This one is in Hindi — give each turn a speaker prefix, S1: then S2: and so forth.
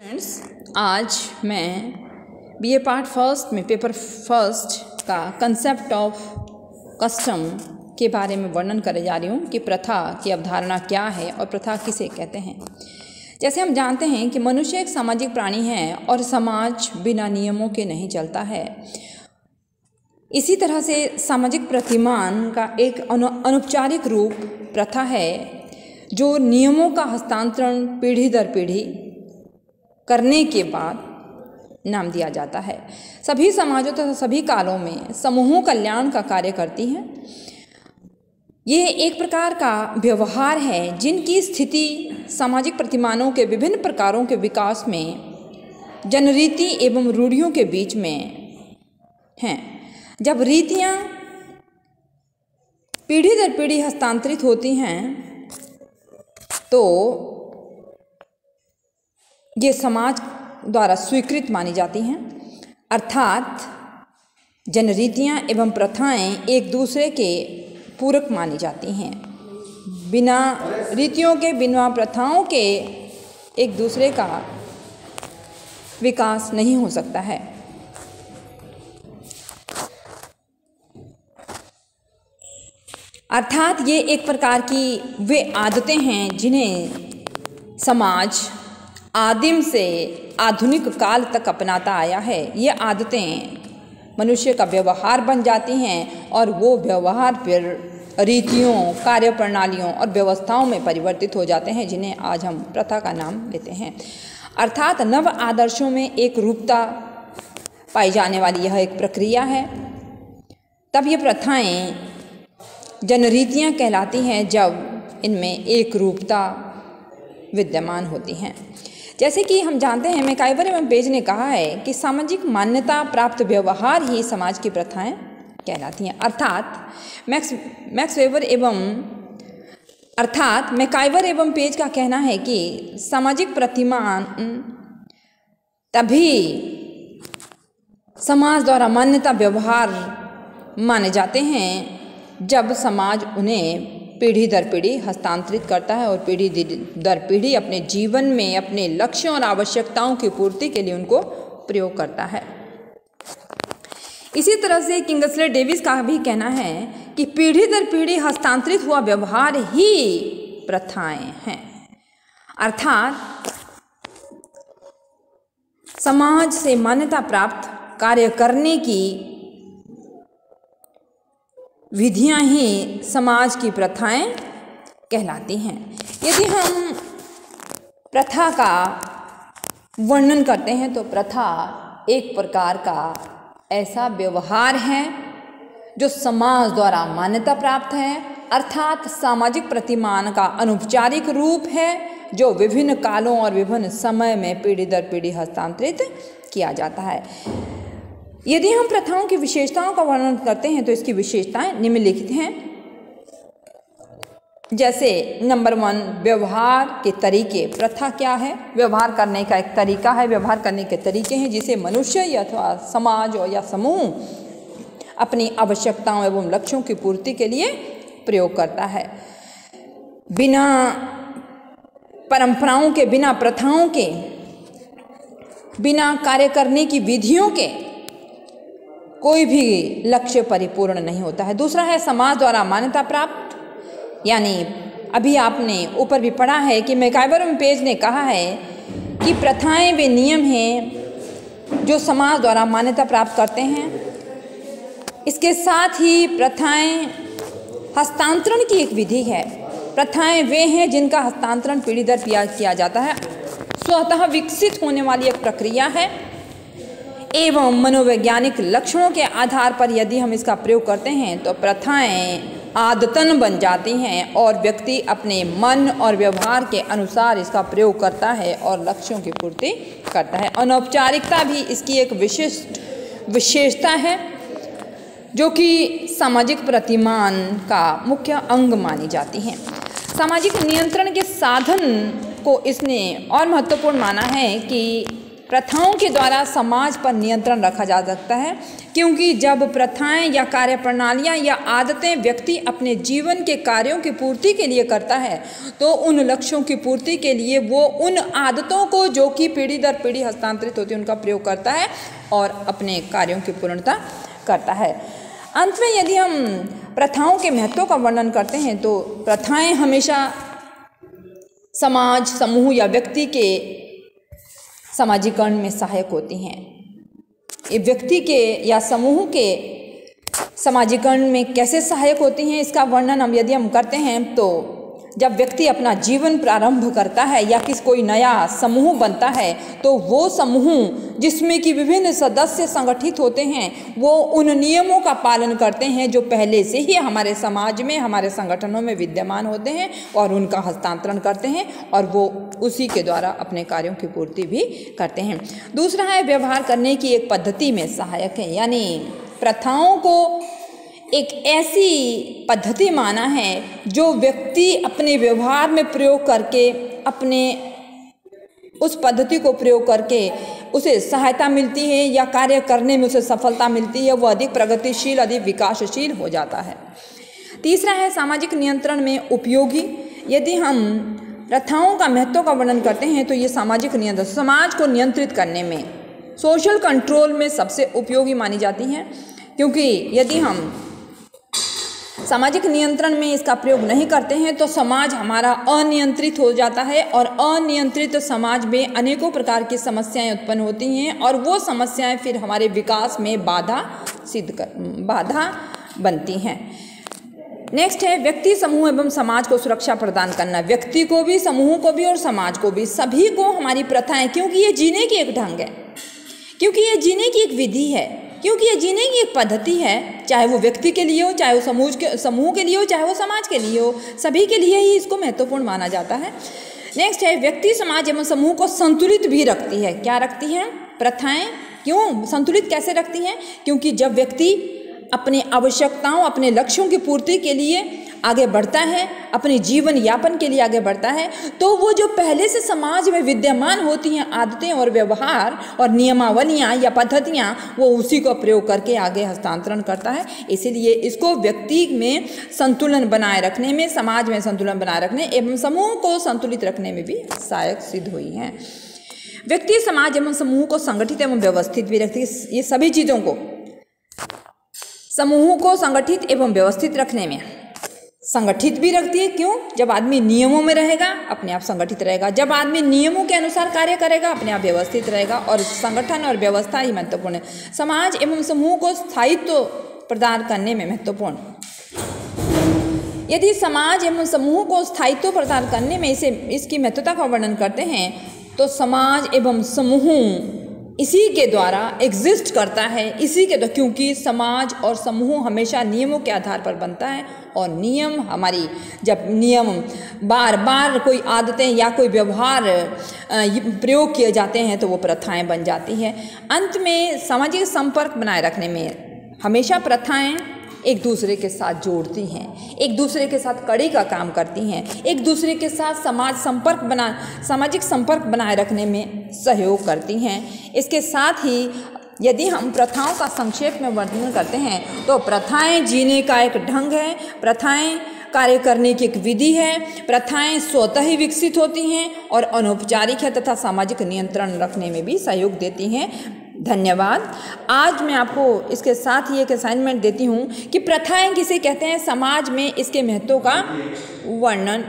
S1: फ्रेंड्स, आज मैं बीए पार्ट फर्स्ट में पेपर फर्स्ट का कंसेप्ट ऑफ कस्टम के बारे में वर्णन करने जा रही हूँ कि प्रथा की अवधारणा क्या है और प्रथा किसे कहते हैं। जैसे हम जानते हैं कि मनुष्य एक सामाजिक प्राणी है और समाज बिना नियमों के नहीं चलता है। इसी तरह से सामाजिक प्रतिमान का एक अनौपचारिक रूप प्रथा है जो नियमों का हस्तांतरण पीढ़ी दर पीढ़ी करने के बाद नाम दिया जाता है। सभी समाजों तथा सभी कालों में समूहों कल्याण का कार्य करती हैं। ये एक प्रकार का व्यवहार है जिनकी स्थिति सामाजिक प्रतिमानों के विभिन्न प्रकारों के विकास में जनरीति एवं रूढ़ियों के बीच में हैं। जब रीतियाँ पीढ़ी दर पीढ़ी हस्तांतरित होती हैं तो ये समाज द्वारा स्वीकृत मानी जाती हैं, अर्थात जनरीतियाँ एवं प्रथाएं एक दूसरे के पूरक मानी जाती हैं। बिना रीतियों के, बिना प्रथाओं के एक दूसरे का विकास नहीं हो सकता है। अर्थात ये एक प्रकार की वे आदतें हैं जिन्हें समाज आदिम से आधुनिक काल तक अपनाता आया है। ये आदतें मनुष्य का व्यवहार बन जाती हैं और वो व्यवहार फिर रीतियों, कार्य प्रणालियों और व्यवस्थाओं में परिवर्तित हो जाते हैं जिन्हें आज हम प्रथा का नाम देते हैं। अर्थात नव आदर्शों में एक रूपता पाई जाने वाली यह एक प्रक्रिया है। तब ये प्रथाएं जनरीतियाँ कहलाती हैं जब इनमें एक रूपता विद्यमान होती हैं। जैसे कि हम जानते हैं, मैकाइवर एवं पेज ने कहा है कि सामाजिक मान्यता प्राप्त व्यवहार ही समाज की प्रथाएं कहलाती हैं। अर्थात मैकाइवर एवं पेज का कहना है कि सामाजिक प्रतिमान तभी समाज द्वारा मान्यता व्यवहार माने जाते हैं जब समाज उन्हें पीढ़ी दर पीढ़ी हस्तांतरित करता है और पीढ़ी दर पीढ़ी अपने जीवन में अपने लक्ष्यों और आवश्यकताओं की पूर्ति के लिए उनको प्रयोग करता है। इसी तरह से किंग्सले डेविस का भी कहना है कि पीढ़ी दर पीढ़ी हस्तांतरित हुआ व्यवहार ही प्रथाएं हैं। अर्थात समाज से मान्यता प्राप्त कार्य करने की विधियां ही समाज की प्रथाएं कहलाती हैं। यदि हम प्रथा का वर्णन करते हैं तो प्रथा एक प्रकार का ऐसा व्यवहार है जो समाज द्वारा मान्यता प्राप्त है, अर्थात सामाजिक प्रतिमान का अनौपचारिक रूप है जो विभिन्न कालों और विभिन्न समय में पीढ़ी दर पीढ़ी हस्तांतरित किया जाता है। यदि हम प्रथाओं की विशेषताओं का वर्णन करते हैं तो इसकी विशेषताएं निम्नलिखित हैं। जैसे नंबर 1, व्यवहार के तरीके। प्रथा क्या है? व्यवहार करने का एक तरीका है, व्यवहार करने के तरीके हैं जिसे मनुष्य या अथवा समाज या समूह अपनी आवश्यकताओं एवं लक्ष्यों की पूर्ति के लिए प्रयोग करता है। बिना परंपराओं के, बिना प्रथाओं के, बिना कार्य करने की विधियों के कोई भी लक्ष्य परिपूर्ण नहीं होता है। दूसरा है समाज द्वारा मान्यता प्राप्त, यानी अभी आपने ऊपर भी पढ़ा है कि मैकाइवर एवं पेज ने कहा है कि प्रथाएं वे नियम हैं जो समाज द्वारा मान्यता प्राप्त करते हैं। इसके साथ ही प्रथाएं हस्तांतरण की एक विधि है। प्रथाएं वे हैं जिनका हस्तांतरण पीढ़ी दर पीढ़ी किया जाता है, स्वतः विकसित होने वाली एक प्रक्रिया है एवं मनोवैज्ञानिक लक्षणों के आधार पर यदि हम इसका प्रयोग करते हैं तो प्रथाएं आदतन बन जाती हैं और व्यक्ति अपने मन और व्यवहार के अनुसार इसका प्रयोग करता है और लक्ष्यों की पूर्ति करता है। अनौपचारिकता भी इसकी एक विशेषता है जो कि सामाजिक प्रतिमान का मुख्य अंग मानी जाती है। सामाजिक नियंत्रण के साधन को इसने और महत्वपूर्ण माना है कि प्रथाओं के द्वारा समाज पर नियंत्रण रखा जा सकता है, क्योंकि जब प्रथाएं या कार्यप्रणालियां या आदतें व्यक्ति अपने जीवन के कार्यों की पूर्ति के लिए करता है तो उन लक्ष्यों की पूर्ति के लिए वो उन आदतों को जो कि पीढ़ी दर पीढ़ी हस्तांतरित होती है उनका प्रयोग करता है और अपने कार्यों की पूर्णता करता है। अंत में यदि हम प्रथाओं के महत्व का वर्णन करते हैं तो प्रथाएं हमेशा समाज, समूह या व्यक्ति के सामाजिकरण में सहायक होती हैं। ये व्यक्ति के या समूह के सामाजिकरण में कैसे सहायक होती हैं, इसका वर्णन यदि हम करते हैं तो जब व्यक्ति अपना जीवन प्रारंभ करता है या कोई नया समूह बनता है तो वो समूह जिसमें कि विभिन्न सदस्य संगठित होते हैं वो उन नियमों का पालन करते हैं जो पहले से ही हमारे समाज में, हमारे संगठनों में विद्यमान होते हैं और उनका हस्तांतरण करते हैं और वो उसी के द्वारा अपने कार्यों की पूर्ति भी करते हैं। दूसरा है व्यवहार करने की एक पद्धति में सहायक है, यानी प्रथाओं को एक ऐसी पद्धति माना है जो व्यक्ति अपने व्यवहार में प्रयोग करके, अपने उस पद्धति को प्रयोग करके उसे सहायता मिलती है या कार्य करने में उसे सफलता मिलती है, वो अधिक प्रगतिशील, अधिक विकासशील हो जाता है। तीसरा है सामाजिक नियंत्रण में उपयोगी। यदि हम प्रथाओं का महत्व का वर्णन करते हैं तो ये सामाजिक नियंत्रण, समाज को नियंत्रित करने में, सोशल कंट्रोल में सबसे उपयोगी मानी जाती हैं, क्योंकि यदि हम सामाजिक नियंत्रण में इसका प्रयोग नहीं करते हैं तो समाज हमारा अनियंत्रित हो जाता है और अनियंत्रित समाज में अनेकों प्रकार की समस्याएं उत्पन्न होती हैं और वो समस्याएं फिर हमारे विकास में बाधा बनती हैं। नेक्स्ट है व्यक्ति, समूह एवं समाज को सुरक्षा प्रदान करना। व्यक्ति को भी, समूह को भी और समाज को भी, सभी को हमारी प्रथाएं, क्योंकि ये जीने की एक ढंग है, क्योंकि ये जीने की एक विधि है, क्योंकि ये जीने की एक पद्धति है, चाहे वो व्यक्ति के लिए हो, चाहे वो समूह के लिए हो, चाहे वो समाज के लिए हो, सभी के लिए ही इसको महत्वपूर्ण माना जाता है। नेक्स्ट है व्यक्ति, समाज एवं समूह को संतुलित भी रखती है। क्या रखती है? प्रथाएं। क्यों संतुलित कैसे रखती हैं? क्योंकि जब व्यक्ति अपनी आवश्यकताओं, अपने लक्ष्यों की पूर्ति के लिए आगे बढ़ता है, अपने जीवन यापन के लिए आगे बढ़ता है, तो वो जो पहले से समाज में विद्यमान होती हैं आदतें और व्यवहार और नियमावलियां या पद्धतियां, वो उसी को प्रयोग करके आगे हस्तांतरण करता है। इसीलिए इसको व्यक्ति में संतुलन बनाए रखने में, समाज में संतुलन बनाए रखने एवं समूह को संतुलित रखने में भी सहायक सिद्ध हुई हैं। व्यक्ति, समाज एवं समूह को संगठित एवं व्यवस्थित भी रखती है। ये सभी चीज़ों को, समूह को संगठित एवं व्यवस्थित रखने में संगठित भी रखती है। क्यों? जब आदमी नियमों में रहेगा अपने आप संगठित रहेगा, जब आदमी नियमों के अनुसार कार्य करेगा अपने आप व्यवस्थित रहेगा, और संगठन और व्यवस्था ही महत्वपूर्ण है। समाज एवं समूह को स्थायित्व प्रदान करने में महत्वपूर्ण। यदि समाज एवं समूह को स्थायित्व प्रदान करने में इसकी महत्वता का वर्णन करते हैं तो समाज एवं समूह इसी के द्वारा एग्जिस्ट करता है, इसी के द्वारा, क्योंकि समाज और समूह हमेशा नियमों के आधार पर बनता है और नियम हमारी, जब नियम बार बार कोई आदतें या कोई व्यवहार प्रयोग किए जाते हैं तो वो प्रथाएं बन जाती हैं। अंत में सामाजिक संपर्क बनाए रखने में हमेशा प्रथाएं एक दूसरे के साथ जोड़ती हैं, एक दूसरे के साथ कड़ी का काम करती हैं, एक दूसरे के साथ सामाजिक संपर्क बनाए रखने में सहयोग करती हैं। इसके साथ ही यदि हम प्रथाओं का संक्षेप में वर्णन करते हैं तो प्रथाएं जीने का एक ढंग है, प्रथाएं कार्य करने की एक विधि है, प्रथाएं स्वतः ही विकसित होती हैं और अनौपचारिक है तथा सामाजिक नियंत्रण रखने में भी सहयोग देती हैं। धन्यवाद। आज मैं आपको इसके साथ ही एक असाइनमेंट देती हूँ कि प्रथाएं किसे कहते हैं, समाज में इसके महत्व का वर्णन